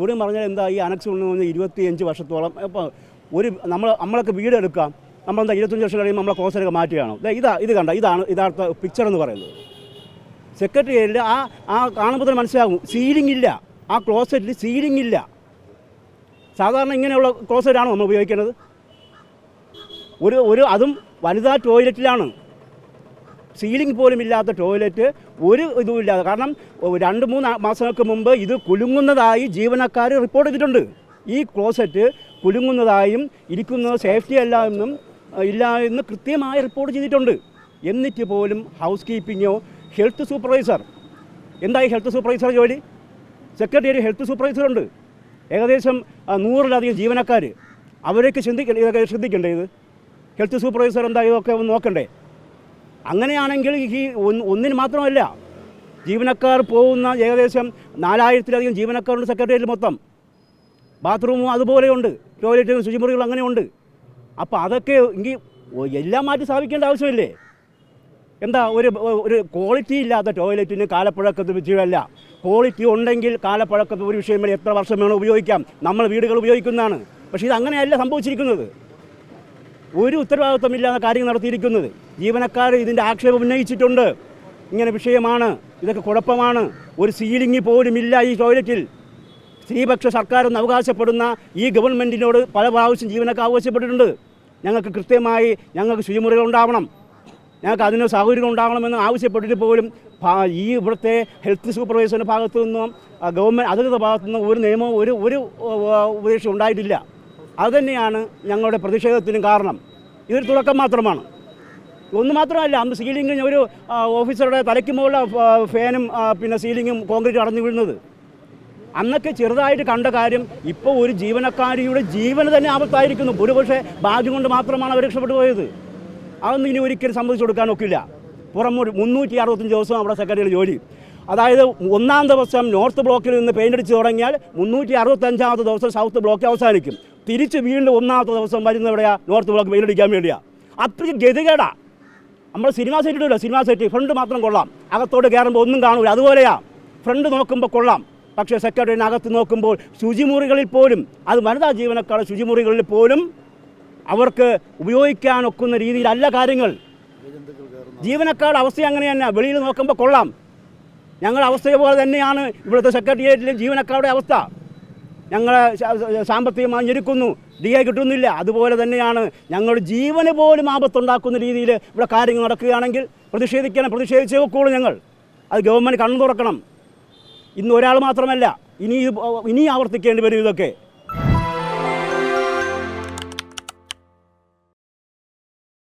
കൂടുതൽ പറഞ്ഞാൽ എന്താ ഈ അനക്സ് കൊണ്ടുവന്ന് 25 വർഷത്തോളം ഇപ്പോൾ നമ്മളൊക്കെ വീട് എടുക്കാം, നമ്മളെന്താ 25 വർഷം കഴിയുമ്പോൾ നമ്മളെ ക്ലോസറ്റൊക്കെ മാറ്റുകയാണോ? ഇത് കണ്ട, ഇതാണ് യഥാർത്ഥ പിക്ചർ എന്ന് പറയുന്നത്. സെക്രട്ടേറിയറ്റിൽ ആ കാണുമ്പോൾ തന്നെ മനസ്സിലാകും, സീലിംഗ് ഇല്ല, ആ ക്ലോസറ്റിൽ സീലിംഗ് ഇല്ല. സാധാരണ ഇങ്ങനെയുള്ള ക്ലോസറ്റാണോ നമ്മൾ ഉപയോഗിക്കേണ്ടത്? അതും വനിതാ ടോയ്ലറ്റിലാണ്, സീലിംഗ് പോലും ഇല്ലാത്ത ടോയ്ലറ്റ്, ഒരു ഇതുമില്ലാതെ. കാരണം 2-3 മാസങ്ങൾക്ക് മുമ്പ് ഇത് കുലുങ്ങുന്നതായി ജീവനക്കാർ റിപ്പോർട്ട് ചെയ്തിട്ടുണ്ട്. ഈ ക്ലോസറ്റ് കുലുങ്ങുന്നതായും ഇരിക്കുന്നത് സേഫ്റ്റി ഇല്ല എന്ന് കൃത്യമായി റിപ്പോർട്ട് ചെയ്തിട്ടുണ്ട്. എന്നിട്ട് പോലും ഹൗസ് കീപ്പിങ്ങോ ഹെൽത്ത് സൂപ്പർവൈസർ, എന്തായി ഹെൽത്ത് സൂപ്പർവൈസർ ജോലി? സെക്രട്ടറി ഹെൽത്ത് സൂപ്പർവൈസറുണ്ട്, ഏകദേശം 100-ലധികം ജീവനക്കാർ. അവരൊക്കെ ശ്രദ്ധിക്കണ്ടേ? ഇത് ഹെൽത്ത് സൂപ്പർവൈസർ എന്താ ഇതൊക്കെ ഒന്ന് നോക്കണ്ടേ? അങ്ങനെയാണെങ്കിൽ ഒന്നിന് മാത്രമല്ല, ജീവനക്കാർ പോകുന്ന ഏകദേശം 4000-ലധികം ജീവനക്കാരുണ്ട് സെക്രട്ടേറിയറ്റിൽ മൊത്തം. ബാത്റൂമും അതുപോലെയുണ്ട്, ടോയ്ലറ്റും ശുചിമുറികളും അങ്ങനെയുണ്ട്. അപ്പോൾ അതൊക്കെ എങ്കിൽ എല്ലാം മാറ്റി സ്ഥാപിക്കേണ്ട ആവശ്യമില്ലേ? എന്താ ഒരു ക്വാളിറ്റി ഇല്ലാത്ത ടോയ്ലറ്റിന് കാലപ്പഴക്കത്ത് വിഷയമല്ല. ക്വാളിറ്റി ഉണ്ടെങ്കിൽ കാലപ്പഴക്കത്ത് ഒരു വിഷയം എത്ര വർഷം വേണം ഉപയോഗിക്കാം, നമ്മൾ വീടുകൾ ഉപയോഗിക്കുന്നതാണ്. പക്ഷേ ഇത് അങ്ങനെയല്ല സംഭവിച്ചിരിക്കുന്നത്. ഒരു ഉത്തരവാദിത്വമില്ലാത്ത കാര്യങ്ങൾ നടത്തിയിരിക്കുന്നത്. ജീവനക്കാർ ഇതിൻ്റെ ആക്ഷേപം ഉന്നയിച്ചിട്ടുണ്ട്, ഇങ്ങനെ വിഷയമാണ്, ഇതൊക്കെ കുഴപ്പമാണ്, ഒരു സീലിംഗ് പോലും ഇല്ല ഈ ടോയ്ലറ്റിൽ. സ്ത്രീപക്ഷ സർക്കാരെന്ന് അവകാശപ്പെടുന്ന ഈ ഗവൺമെൻറ്റിനോട് പല പ്രാവശ്യം ജീവനക്കാർ ആവശ്യപ്പെട്ടിട്ടുണ്ട്, ഞങ്ങൾക്ക് കൃത്യമായി ഞങ്ങൾക്ക് ശുചിമുറികൾ ഉണ്ടാവണം, ഞങ്ങൾക്ക് അതിന് സൗകര്യങ്ങൾ ഉണ്ടാകണമെന്ന് ആവശ്യപ്പെട്ടിട്ട് പോലും ഈ ഇവിടുത്തെ ഹെൽത്ത് സൂപ്പർവൈസറിൻ്റെ ഭാഗത്തു നിന്നും ഗവൺമെൻറ് അധികൃത ഭാഗത്തു നിന്നും ഒരു നിയമവും ഒരു ഉപദേശം ഉണ്ടായിട്ടില്ല. അതുതന്നെയാണ് ഞങ്ങളുടെ പ്രതിഷേധത്തിനും കാരണം. ഇതൊരു തുടക്കം മാത്രമാണ്. ഒന്ന് മാത്രമല്ല, അന്ന് സീലിംഗ് ഒരു ഓഫീസറുടെ തലയ്ക്ക് മുകളിൽ ഫാനും പിന്നെ സീലിങ്ങും കോൺക്രീറ്റ് അടഞ്ഞു വീഴുന്നത് അന്നൊക്കെ ചെറുതായിട്ട് കണ്ട കാര്യം ഇപ്പോൾ ഒരു ജീവനക്കാരിയുടെ ജീവന് തന്നെ ആപത്തായിരിക്കുന്നു. ഒരുപക്ഷെ ഭാഗ്യം കൊണ്ട് മാത്രമാണ് അവർ രക്ഷപ്പെട്ടു പോയത്. അതൊന്നും ഇനി ഒരിക്കലും സമ്മതിച്ചു കൊടുക്കാനൊക്കില്ല. 365 ദിവസം അവിടെ സെക്രട്ടറിയുടെ ജോലി. അതായത് 1-ാം ദിവസം നോർത്ത് ബ്ലോക്കിൽ നിന്ന് പെയിൻ്റ് അടിച്ച് തുടങ്ങിയാൽ 365-ാമത്തെ ദിവസം സൗത്ത് ബ്ലോക്ക് അവസാനിക്കും. തിരിച്ച് വീണ്ടും 1-ാമത്തെ ദിവസം വരുന്നവിടെയാണ് നോർത്ത് ബ്ലോക്ക് പെയിൻ്റ് അടിക്കാൻ വേണ്ടിയാണ്. അത്രയും ഗതികേടാ. നമ്മൾ സിനിമ സെറ്റ് ഇടില്ല, സിനിമ സെറ്റ് ഫ്രണ്ട് മാത്രം കൊള്ളാം, അകത്തോട്ട് കയറുമ്പോൾ ഒന്നും കാണൂല. അതുപോലെയാണ്, ഫ്രണ്ട് നോക്കുമ്പോൾ കൊള്ളാം, പക്ഷേ സെക്രട്ടറിനകത്ത് നോക്കുമ്പോൾ ശുചിമുറികളിൽ പോലും, അത് വനിതാ ജീവനക്കാരുടെ ശുചിമുറികളിൽ പോലും അവർക്ക് ഉപയോഗിക്കാനൊക്കുന്ന രീതിയിലല്ല കാര്യങ്ങൾ. ജീവനക്കാരുടെ അവസ്ഥ അങ്ങനെ തന്നെ. വെളിയിൽ നോക്കുമ്പോൾ കൊള്ളാം, ഞങ്ങളുടെ അവസ്ഥയെ പോലെ തന്നെയാണ് ഇവിടുത്തെ സെക്രട്ടേറിയറ്റിലെ ജീവനക്കാരുടെ അവസ്ഥ. ഞങ്ങളെ സാമ്പത്തികമായി ഞെരുക്കുന്നു, DA കിട്ടുന്നില്ല. അതുപോലെ തന്നെയാണ് ഞങ്ങളുടെ ജീവന് പോലും ആപത്തുണ്ടാക്കുന്ന രീതിയിൽ ഇവിടെ കാര്യങ്ങൾ നടക്കുകയാണെങ്കിൽ പ്രതിഷേധിച്ചേ ഒക്കുള്ളൂ ഞങ്ങൾ. അത് ഗവൺമെൻറ് കണ്ണു തുറക്കണം. ഇന്ന് ഒരാൾ മാത്രമല്ല, ഇനി ആവർത്തിക്കേണ്ടി വരും ഇതൊക്കെ.